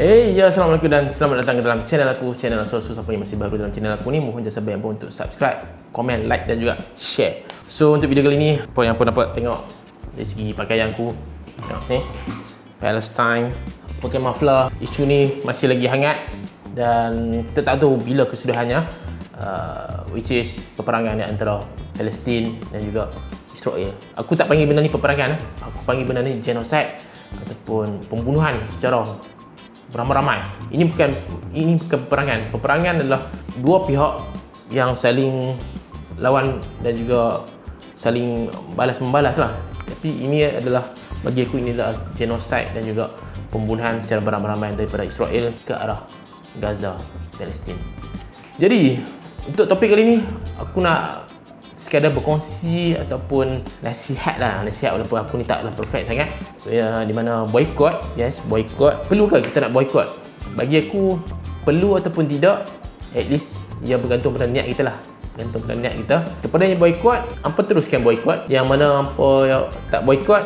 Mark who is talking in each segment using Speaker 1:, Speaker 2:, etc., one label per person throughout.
Speaker 1: Ya, Assalamualaikum dan selamat datang ke dalam channel aku, channel Sosu. Siapa yang masih baru dalam channel aku ni, mohon jasa bayar untuk subscribe, komen, like dan juga share. So, untuk video kali ni, apa yang pun dapat tengok dari segi pakaian aku, tengok sini, Palestine, pakai muffler. Isu ni masih lagi hangat dan kita tak tahu bila kesudahannya, which is peperangan di antara Palestin dan juga Israel. Aku tak panggil benda ni peperangan, aku panggil benda ni genocide ataupun pembunuhan secara beramai-ramai. Ini bukan peperangan. Peperangan adalah dua pihak yang saling lawan dan juga saling balas-membalas lah. Tapi ini adalah, bagi aku ini adalah genocide dan juga pembunuhan secara beramai-ramai daripada Israel ke arah Gaza, Palestin. Jadi untuk topik kali ni, aku nak sekadar berkongsi ataupun nasihat walaupun aku ni taklah perfect sangat, di mana boycott, boycott, perlukah kita nak boycott? Bagi aku perlu ataupun tidak, at least ia bergantung pada niat kita lah, bergantung pada niat kita. Kepada yang boycott, hampa teruskan boycott. Yang mana hampa yang tak boycott,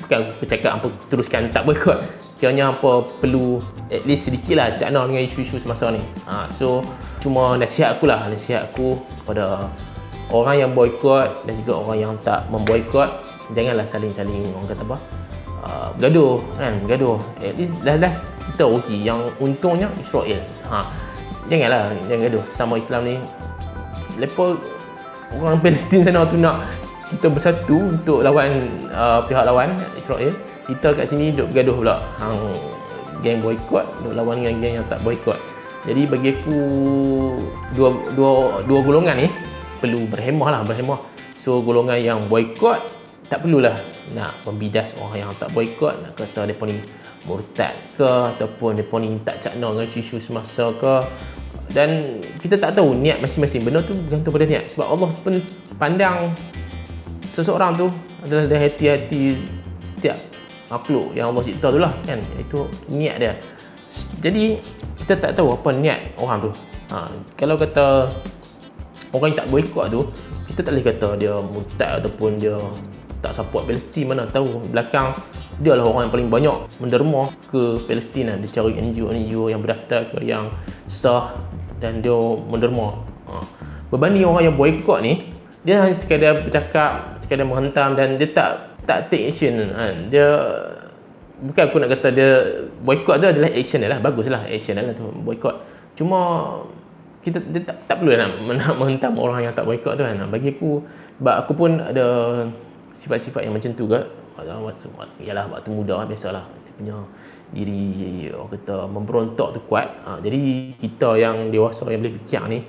Speaker 1: bukan aku cakap hampa teruskan tak boycott, kiranya hampa perlu at least sedikit lah cakna dengan isu-isu semasa ni. So cuma nasihat aku kepada orang yang boycott dan juga orang yang tak memboycott, janganlah saling-saling orang kata apa, gaduh kan, gaduh. At least last kita okey, yang untungnya Israel. Jangan gaduh sama Islam ni. Lepas orang Palestin sana tu nak kita bersatu untuk lawan pihak lawan Israel, kita kat sini duk bergaduh pula. Geng boycott duk lawan dengan geng yang tak boycott. Jadi bagi aku dua golongan ni perlu berhemah. So golongan yang boycott tak perlulah nak membidas orang yang tak boycott, nak kata mereka ni murtad ke ataupun mereka ni tak cakna dengan isu semasa ke. Dan kita tak tahu niat masing-masing. Benda tu bergantung pada niat. Sebab Allah pun pandang seseorang tu adalah dari hati-hati setiap makhluk yang Allah cipta tu lah kan. Itu niat dia. Jadi kita tak tahu apa niat orang tu. Kalau kata orang yang tak boycott tu, kita tak boleh kata dia murtad ataupun dia tak support Palestin. Mana tahu belakang dia lah orang yang paling banyak menderma ke Palestin. Dia cari NGO yang berdaftar ke, yang sah, dan dia menderma. Berbanding orang yang boycott ni, dia hanya sekadar bercakap, sekadar menghentam dan dia tak take action. Dia bukan aku nak kata dia boycott tu adalah action dia lah, baguslah action dia lah tu boycott. Cuma kita tak perlu nak menghentam orang yang tak boycott tu kan. Bagi aku, sebab aku pun ada sifat-sifat yang macam tu ke. Waktu muda biasalah dia punya diri orang kata memberontak tu kuat. Jadi kita yang dewasa yang boleh fikir ni,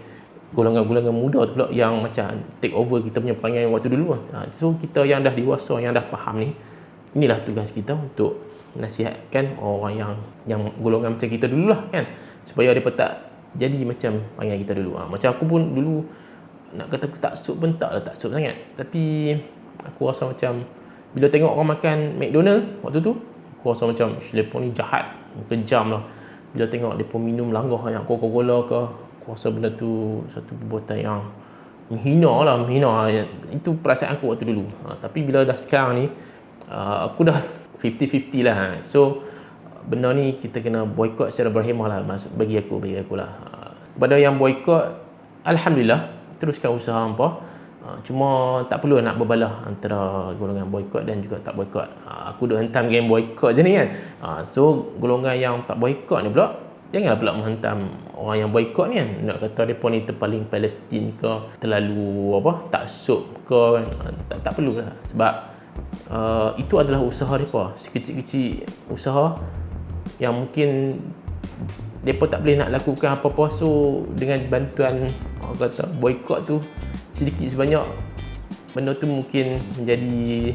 Speaker 1: golongan-golongan muda tu pula yang macam take over kita punya perangai waktu dulu. So kita yang dah dewasa, yang dah faham ni, inilah tugas kita untuk nasihatkan orang yang golongan macam kita dululah kan, supaya mereka tak jadi macam perangai kita dulu. Macam aku pun dulu nak kata aku taksub pun taklah taksub sangat. Tapi aku rasa macam bila tengok orang makan McDonald waktu tu, aku rasa macam mereka ni jahat, kejam lah. Bila tengok mereka minum langgah yang Coca-Cola ke, aku rasa benda tu satu perbuatan yang menghina. Itu perasaan aku waktu dulu. Tapi bila dah sekarang ni, aku dah 50-50 lah. So benda ni kita kena boycott secara berhemah lah, bagi aku lah. Kepada yang boycott, alhamdulillah, teruskan usaha hampa. Cuma tak perlu nak berbalah antara golongan boycott dan juga tak boycott. Aku dah hentam game boycott je ni kan. So golongan yang tak boycott ni pula, janganlah pula menghentam orang yang boycott ni kan. Nak kata mereka ni terpaling Palestin ke, terlalu taksub ke kan. Tak perlulah. Sebab itu adalah usaha mereka, sekecil-kecil usaha yang mungkin mereka tak boleh nak lakukan apa-apa. So dengan bantuan orang kata boycott tu, sedikit sebanyak benda tu mungkin menjadi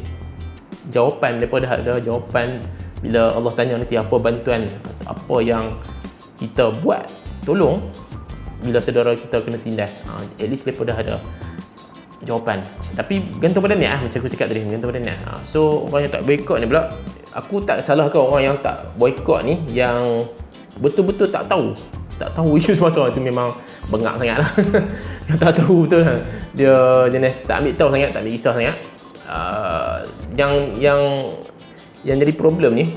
Speaker 1: jawapan. Mereka dah ada jawapan bila Allah tanya nanti apa bantuan, apa yang kita buat tolong bila saudara kita kena tindas. At least mereka dah ada jawapan. Tapi gantung pada niat macam aku cakap tadi, gantung pada niat. So orang yang tak boycott ni pula, aku tak salahkan orang yang tak boycott ni, yang betul-betul tak tahu isu semasa itu, memang bengak sangat lah. Yang tak tahu betul lah, dia jenis tak ambil tahu sangat, tak ambil kisah sangat. Yang jadi problem ni,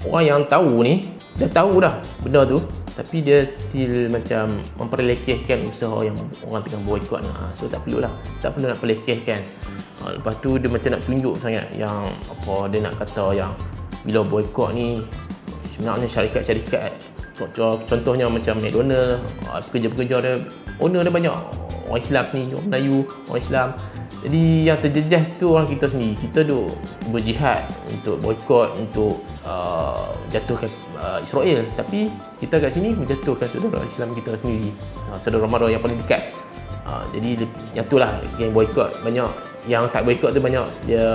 Speaker 1: orang yang tahu ni dah tahu dah benda tu, tapi dia still macam memperlekehkan usaha yang orang tengah boikot. So tak perlu nak perlekehkan. Lepas tu dia macam nak tunjuk sangat yang apa, dia nak kata yang bila boikot ni sebenarnya syarikat-syarikat, contohnya macam McDonald, pekerja-pekerja dia, owner dia banyak orang Islam sendiri, orang Melayu, orang Islam. Jadi yang terjejas tu orang kita sendiri. Kita duk berjihad untuk boikot, untuk jatuhkan Israel, tapi kita kat sini menjatuhkan saudara Islam kita sendiri, saudara mara yang paling dekat. Jadi yang tu lah yang boikot. Banyak yang tak boikot tu banyak dia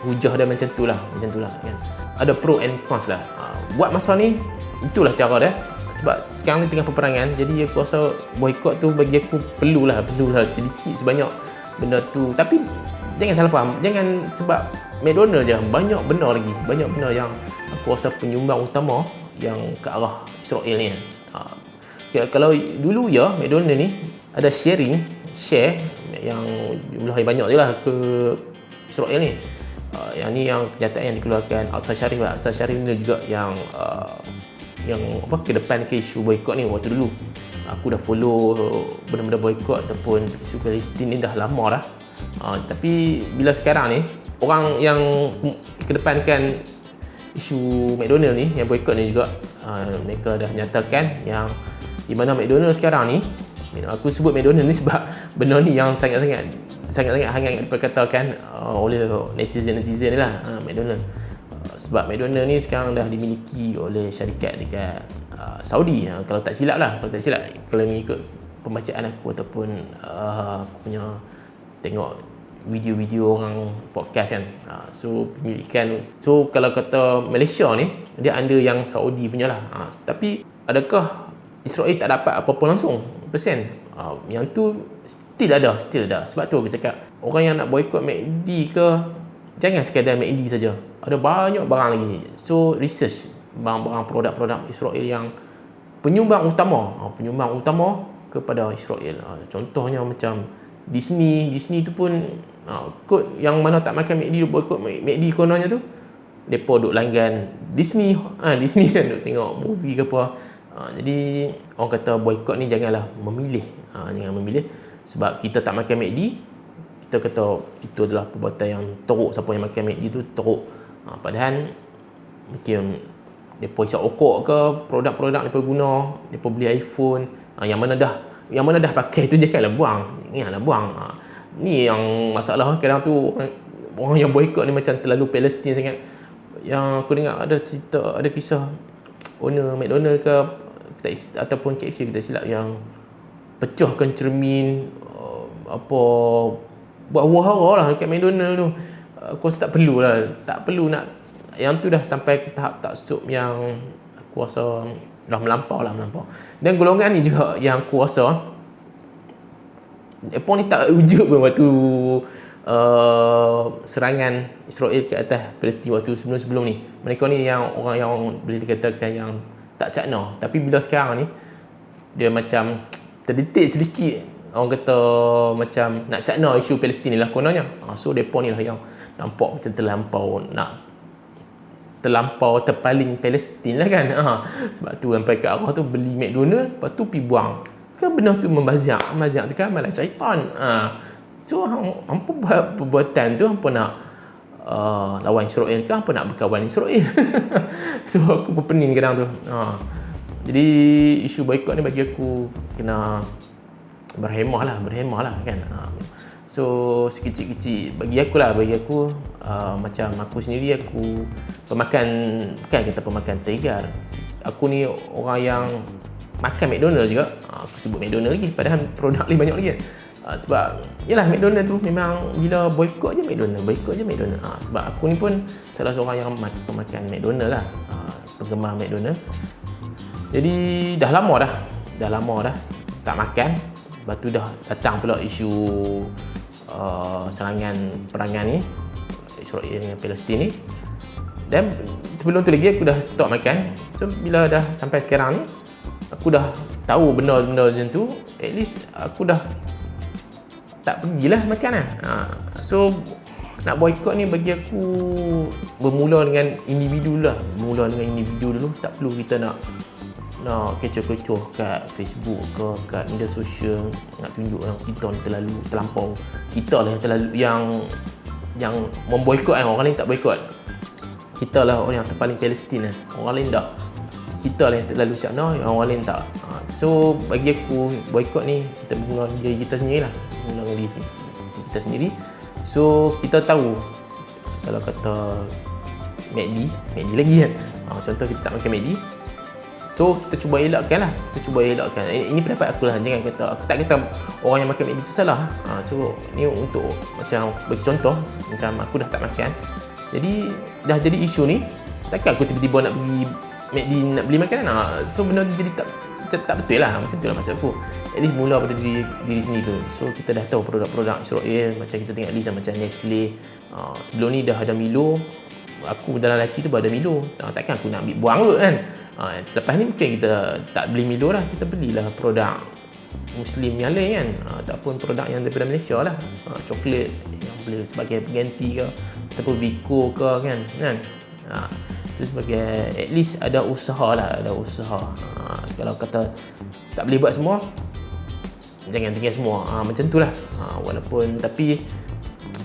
Speaker 1: hujah dia macam tu lah kan. Ada pro and cons lah. Buat masa ni itulah cara dia. Sebab sekarang ni tengah peperangan, jadi aku rasa boikot tu bagi aku perlulah sedikit sebanyak benda tu. Tapi jangan salah faham, jangan sebab McDonald je, banyak benda yang aku rasa penyumbang utama yang ke arah Israel ni. Kalau dulu ya McDonald ni ada share yang jumlah yang banyak je lah ke Israel ni. Yang ni yang kenyataan yang dikeluarkan Al-Aqsa Sharif ni juga yang apa ke depan ke isu boikot ni waktu dulu. Aku dah follow benda-benda boikot ataupun isu Palestin ni dah lama dah. Tapi bila sekarang ni orang yang kedepankan isu McDonald ni, yang boikot ni juga, mereka dah nyatakan yang di mana McDonald sekarang ni, aku sebut McDonald ni sebab benda ni yang sangat-sangat hangat diperkatakan oleh netizen ni lah, McDonald. Sebab McDonald ni sekarang dah dimiliki oleh syarikat dekat Saudi, kalau tak silap kalau mengikut pembacaan aku ataupun aku punya tengok video-video orang podcast kan. So penyelidikan, so kalau kata Malaysia ni dia under yang Saudi punya lah. Tapi adakah Israel tak dapat apa-apa langsung persen? Yang tu still ada. Sebab tu aku cakap, orang yang nak boikot McD ke, jangan sekadar McD saja. Ada banyak barang lagi. So research barang-barang produk-produk Israel yang penyumbang utama kepada Israel. Contohnya macam Disney tu pun kot yang mana tak makan McD, boikot McD kononnya tu, depa duk langgan Disney kan, duk tengok movie ke apa. Jadi orang kata boikot ni jangan memilih sebab kita tak makan McD, kita kata itu adalah perbuatan yang teruk. Siapa yang makan McD tu teruk. Padahal mungkin mereka isap rokok ke, produk-produk mereka guna, mereka beli iPhone, yang mana dah pakai tu janganlah buang. Ni yang masalah kadang tu, orang yang boikot ni macam terlalu Palestin sangat. Yang aku dengar ada cerita, ada kisah owner McDonald ke ataupun KFC kita silap, yang pecahkan cermin buat huru-hara lah dekat McDonald tu. Aku rasa tak perlu nak yang tu, dah sampai ke tahap taksub yang aku rasa dah melampau. Dan golongan ni juga yang aku rasa mereka ni tak wujud pun waktu serangan Israel ke atas Palestin waktu sebelum ni. Mereka ni yang orang yang boleh dikatakan yang tak cakna. Tapi bila sekarang ni dia macam terdetik sedikit, orang kata macam nak cakna isu Palestin ni lah kononnya. So mereka ni lah yang nampak macam terlampau terpaling Palestin lah kan. Sebab tu sampai ke arah tu beli McDonald, lepas tu pergi buang. Kan benda tu membazir tu kan malah syaitan. So hampa buat perbuatan tu, hampa nak lawan Israel ke, hampa nak berkawan Israel. So aku berpening kadang tu. Jadi isu boikot ni bagi aku kena berhemah lah kan. So sekecil-kecil bagi aku macam aku sendiri, aku pemakan tegar. Aku ni orang yang makan McDonald juga. Aku sebut McDonald lagi, padahal produk lain banyak lagi kan. Sebab yalah McDonald tu memang bila boikot je McDonald. Sebab aku ni pun salah seorang yang pemakan McDonald lah, penggemar McDonald. Jadi dah lama dah tak makan. Lepas tu dah datang pula isu perangan ni Israel dengan Palestin ni. Dan sebelum tu lagi aku dah stop makan. So bila dah sampai sekarang ni, aku dah tahu benda-benda macam tu, at least aku dah tak pergilah makan lah. So nak boycott ni bagi aku bermula dengan individu lah. Bermula dengan individu dulu. Tak perlu kita nak kecoh-kecoh kat Facebook ke kat media sosial nak tunjuk yang kita ni terlampau. Kita lah yang terlalu yang memboikot kan. Orang lain tak boikot. Kita lah orang yang terpaling Palestin kan. Orang lain tak. Kita lah yang terlalu cakna, orang lain tak. So bagi aku boikot ni kita bermula dengan diri kita sendiri lah. Bermula dengan diri kita sendiri. So kita tahu kalau kata McD lagi kan. Contoh kita tak makan McD. So kita cuba elakkan lah. Ini pendapat aku lah. Jangan kata, aku tak kata orang yang makan McD tu salah. So ni untuk macam bagi contoh, macam aku dah tak makan. Jadi dah jadi isu ni, takkan aku tiba-tiba nak pergi McD nak beli makanan. So benda tu jadi tak betul lah. Macam tu lah maksud aku. At least mula pada diri sendiri tu. So kita dah tahu produk-produk Israel, macam kita tengok list macam Nestle. Sebelum ni dah ada Milo. Aku dalam laci tu baru ada Milo. Takkan aku nak ambil buang kot kan. Selepas ni mungkin kita tak beli Milo lah. Kita belilah produk Muslim yang lain kan. Ataupun produk yang daripada Malaysia lah. Coklat yang boleh sebagai pengganti ke. Ataupun Biko ke kan. Itu sebagai at least ada usaha lah. Kalau kata tak boleh buat semua, jangan tinggal semua. Macam tu lah. Walaupun tapi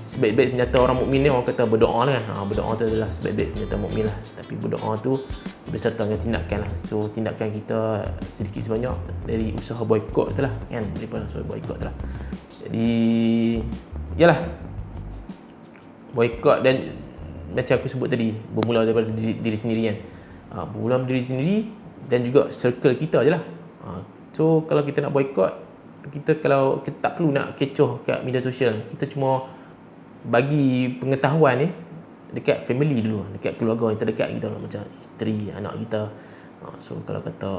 Speaker 1: sebaik-baik senjata orang mukmin ni orang kata berdoa lah kan. Berdoa tu adalah sebaik-baik senjata mukmin lah. Tapi berdoa tu beserta dengan tindakan lah. So tindakan kita sedikit sebanyak dari usaha boikot tu lah kan. Daripada usaha boikot tu lah. Jadi yalah, boikot dan macam aku sebut tadi, bermula daripada diri sendiri kan. Bermula dari diri sendiri dan juga circle kita je lah. So kalau kita nak boikot, kita tak perlu nak kecoh kat media sosial. Kita cuma bagi pengetahuan ni dekat family dulu, dekat keluarga yang terdekat kita lah, macam isteri, anak kita. So kalau kata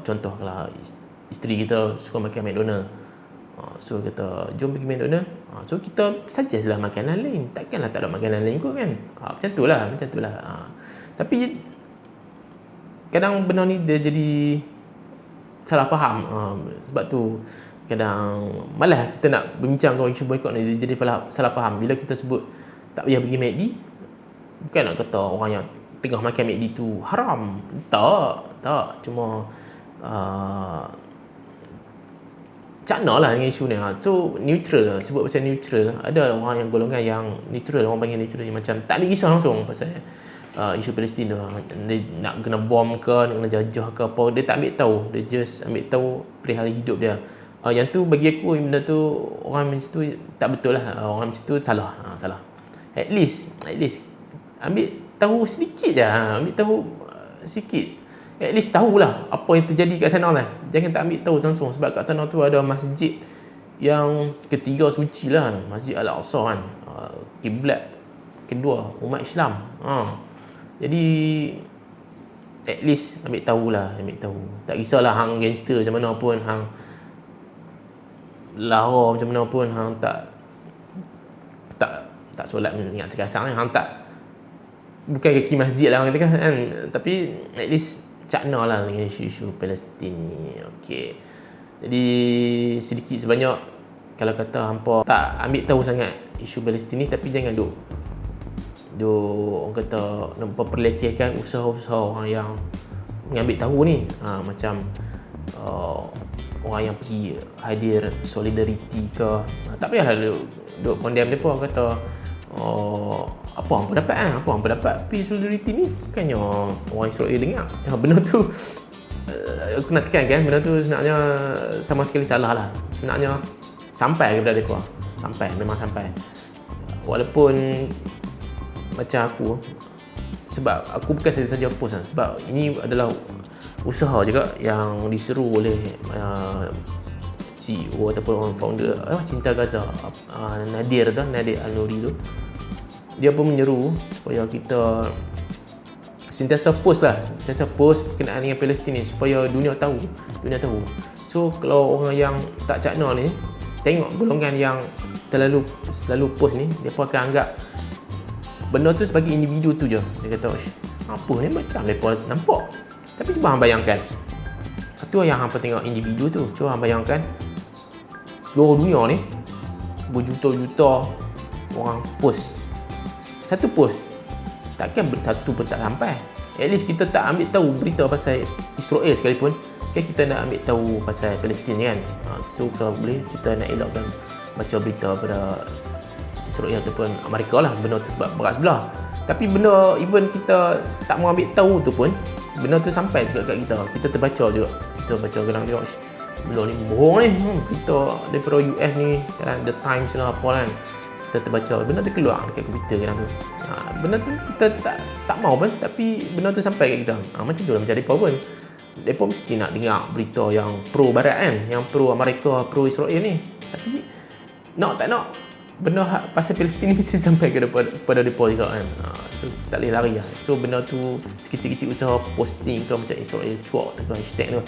Speaker 1: contoh, kalau isteri kita suka makan McDonald, so kata jom pergi McDonald, so kita suggest lah makanan lain. Takkanlah tak ada makanan lain kot kan. Macam tu lah. Tapi kadang benda ni dia jadi salah faham. Sebab tu kadang malah kita nak berbincang tentang isu boikot ni, dia jadi salah faham. Bila kita sebut tak payah pergi McD, bukan nak kata orang yang tengah makan McD tu haram. Tak. Cuma cakna lah dengan isu ni. So neutral lah. Sebut macam neutral. Ada orang yang golongan yang neutral, orang panggil neutral, yang macam tak ambil kisah langsung pasal isu Palestin tu. Dia nak kena bom ke, nak kena jajah ke apa, dia tak ambil tahu. Dia just ambil tahu perihal hidup dia. Yang tu bagi aku, benda tu orang macam tu tak betul lah. Orang macam tu salah. At least ambil tahu sedikit je. Ambil tahu sikit. At least tahulah apa yang terjadi kat sana lah. Jangan tak ambil tahu langsung. Sebab kat sana tu ada masjid yang ketiga suci lah, Masjid Al-Aqsa kan. Kiblat kedua umat Islam. Jadi at least ambil tahulah. Tak kisahlah hang gangster macam mana pun, hang lara macam mana pun, hang tak solat ingat sekasar kan. Hang tak, bukan kaki masjid lah orang cakap kan. Tapi at least cakna lah dengan isu-isu Palestin ni. Okey. Jadi sedikit sebanyak, kalau kata hampa tak ambil tahu sangat isu Palestin ni, tapi jangan duk orang kata nampak perlecehkan usaha-usaha orang yang mengambil tahu ni. Macam orang yang pergi hadir solidariti ke, tak payahlah duk condemn depa. Orang kata apa hangpa dapat pergi solidariti ni, bukannya orang Israel dengar. Benda tu aku nak tekankan, benda tu sebenarnya sama sekali salah lah. Sebenarnya sampai kepada mereka, memang sampai. Walaupun macam aku, sebab aku bukan saja post lah, sebab ini adalah usaha juga yang diseru oleh CEO ataupun orang founder Cinta Gaza, Nadir Al-Nuri tu. Dia pun menyeru supaya kita sentiasa post berkenaan dengan Palestin ni, supaya dunia tahu. So kalau orang yang tak cakna ni tengok golongan yang selalu post ni, dia pun akan anggap benda tu sebagai individu tu je. Dia kata apa ni macam mereka nampak. Tapi cuba hang bayangkan, itu yang hang tengok individu tu. Cuba hang bayangkan seluruh dunia ni berjuta-juta orang post satu post, takkan satu pun tak sampai. At least kita tak ambil tahu berita pasal Israel sekalipun, kan kita nak ambil tahu pasal Palestin kan. So kalau boleh kita nak elakkan baca berita pada Israel ataupun Amerika lah, benda tu sebab berat sebelah. Tapi benda even kita tak mau ambil tahu tu pun, benda tu sampai juga kat kita. Kita terbaca juga, kita baca kadang tengok benda ni bohong ni, berita daripada US ni kan, The Times lah apa kan, kita terbaca benda tu keluar dekat komputer kadang tu. Benda tu kita tak mau pun, tapi benda tu sampai kat kita. Macam tu lah macam mereka pun, mereka mesti nak dengar berita yang pro barat kan, yang pro Amerika, pro Israel ni. Tapi nak tak nak, benda pasal Palestin ni mesti sampai kepada mereka juga kan. So tak boleh lari lah. So benda tu sekecil-kecil usaha posting ke macam Israel cuak tu ke hashtag tu,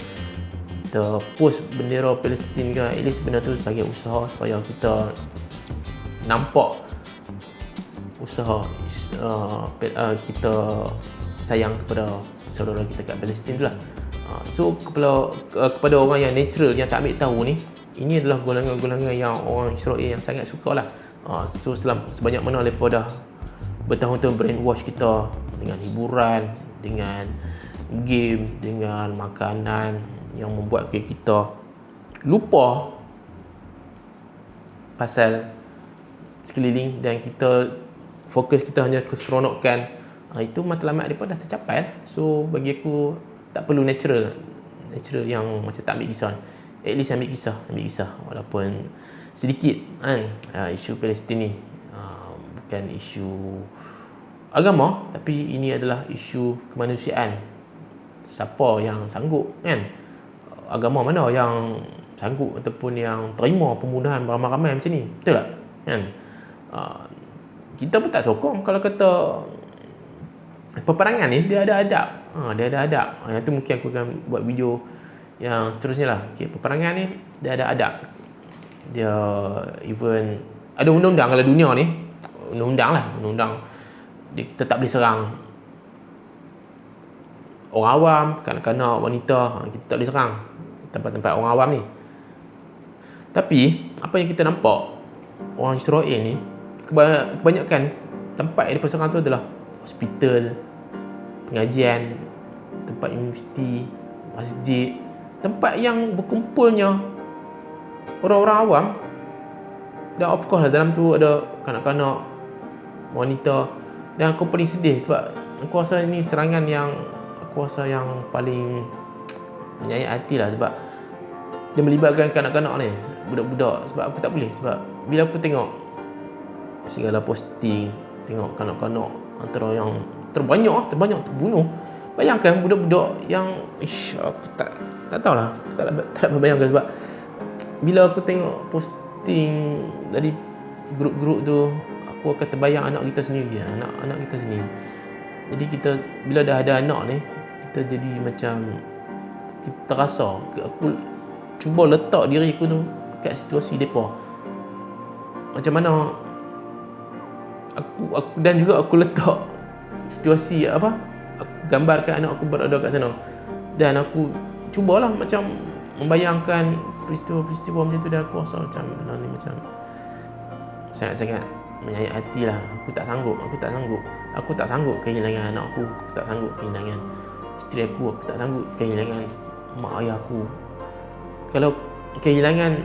Speaker 1: kita post bendera Palestin ke, at least benda tu sebagai usaha supaya kita nampak usaha kita sayang kepada saudara kita kat Palestin tu lah. So kepada orang yang natural, yang tak ambil tahu ni, ini adalah golongan-golongan yang orang Israel yang sangat suka lah. So sebanyak mana mereka dah bertahun-tahun brainwash kita dengan hiburan, dengan game, dengan makanan yang membuat kita lupa pasal sekeliling, dan kita fokus kita hanya keseronokan. Itu matlamat mereka dah tercapai. So bagi aku tak perlu natural yang macam tak ambil kisah. At least ambil kisah walaupun sedikit kan. Isu Palestin ni bukan isu agama, tapi ini adalah isu kemanusiaan. Siapa yang sanggup kan, agama mana yang sanggup ataupun yang terima pembunuhan beramai-ramai macam ni, betul tak kan? Kita pun tak sokong kalau kata peperangan ni dia ada adab. Dia ada adab. Yang tu mungkin aku akan buat video yang seterusnya lah. Okay, peperangan ni dia ada adab. Dia even ada undang-undang kalau dunia ni, undang-undang dia, kita tak boleh serang orang awam, kanak-kanak, wanita, kita tak boleh serang tempat-tempat orang awam ni. Tapi apa yang kita nampak, orang Israel ni kebanyakan tempat yang mereka serang tu adalah hospital, pengajian, tempat universiti, masjid, tempat yang berkumpulnya orang-orang awam. Dan of course lah, dalam tu ada kanak-kanak, wanita. Dan aku paling sedih sebab aku rasa ini serangan yang paling menyayat hati lah, sebab dia melibatkan kanak-kanak ni, budak-budak. Sebab aku tak boleh, sebab bila aku tengok segala posting, tengok kanak-kanak antara yang terbanyak terbunuh. Bayangkan budak-budak yang aku tak tahulah, aku tak bayangkan. Sebab bila aku tengok posting dari grup-grup tu, aku akan terbayang anak kita sendiri, anak kita sendiri. Jadi kita bila dah ada anak ni, kita jadi macam kita rasa, aku cuba letak diri aku tu kat situasi depa. Macam mana aku dan juga aku letak situasi aku gambarkan anak aku berada kat sana, dan aku cubalah macam membayangkan peristiwa macam tu, dan aku rasa macam benda ni macam sangat-sangat menyayat hati lah. Aku tak sanggup kehilangan anak aku tak sanggup kehilangan isteri aku tak sanggup kehilangan mak ayah aku. Kalau kehilangan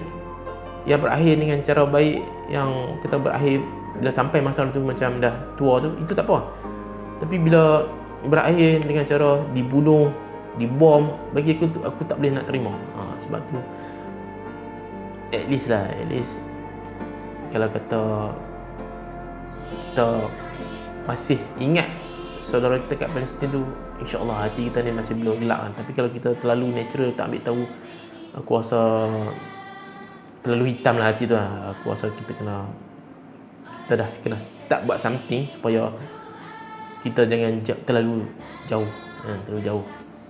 Speaker 1: yang berakhir dengan cara baik, yang kita berakhir bila sampai masa tu macam dah tua tu, itu tak apa. Tapi bila berakhir dengan cara dibunuh, dibom, bagi aku tak boleh nak terima. Sebab tu at least kalau kata kita masih ingat saudara kita kat Palestin tu, insya-Allah hati kita ni masih belum gelap kan. Tapi kalau kita terlalu natural, tak ambil tahu, aku rasa terlalu hitam lah hati tu lah. Aku rasa kita dah kena start buat something supaya kita jangan terlalu jauh,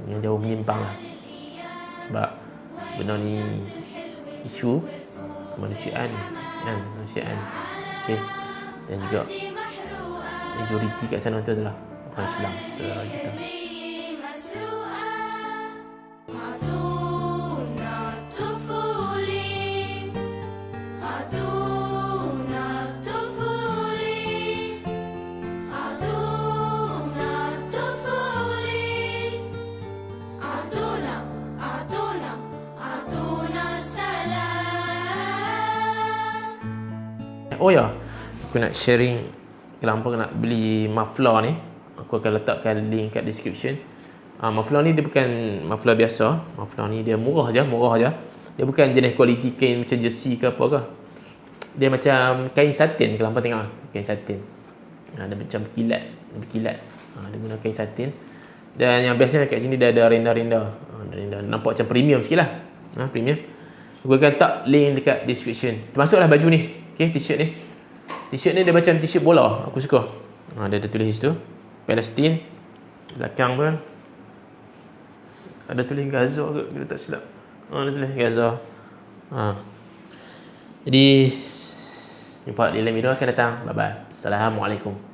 Speaker 1: jangan jauh menyimpang lah. Sebab benda ni isu kemanusiaan kan, okay. Dan juga majoriti kat sana tu adalah orang Islam, saudara kita. Oh ya, aku nak sharing, kalau hampa nak beli muffler ni, aku akan letakkan link kat description. Muffler ni dia bukan muffler biasa. Muffler ni dia murah je. Dia bukan jenis quality kain macam jersey ke apa ke. Dia macam kain satin, kalau hampa tengok kain satin. Dia macam berkilat. Dia guna kain satin. Dan yang bestnya kat sini dia ada renda-renda. Nampak macam premium sikit lah. Premium. Aku akan letak link dekat description. Termasuklah baju ni. Okay, t-shirt ni. T-shirt ni dia macam t-shirt bola. Aku suka. Dia ada tulis situ Palestine. Belakang pun ada tulis Gaza ke, kita tak silap. Ada tulis Gaza. Jadi jumpa di lain video akan datang. Bye bye. Assalamualaikum.